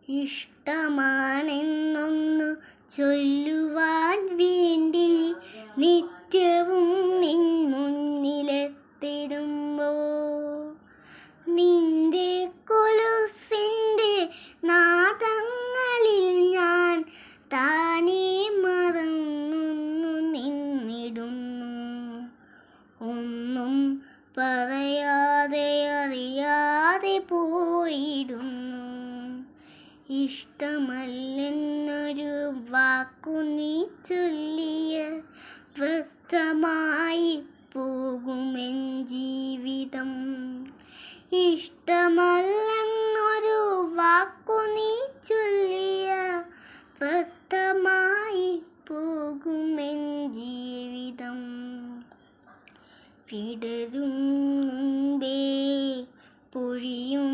ഇഷ്ടമാണെന്നൊന്നു ചൊല്ലുവാൻ വേണ്ടി നിത്യവും നിൻ മുന്നിലെത്തിടുമ്പോ നിന്റെ കൊലുസിൻ്റെ നാദങ്ങളിൽ ഞാൻ താനേ മറന്നു നിന്നിടുന്നു. ഒന്നും പറയാതെ അറിയാതെ പോയിടുന്നു. ഇഷ്ടമല്ലെന്നൊരു വാക്കു നീ ചൊല്ലിയ വ്യർത്ഥമായി പോകുമെൻ ജീവിതം. ഇഷ്ടമല്ലെന്നൊരു വാക്കു നീ ചൊല്ലിയ വ്യർത്ഥമായി പോകുമെൻ ജീവിതം. വിടരും മുൻപേ പൊഴിയും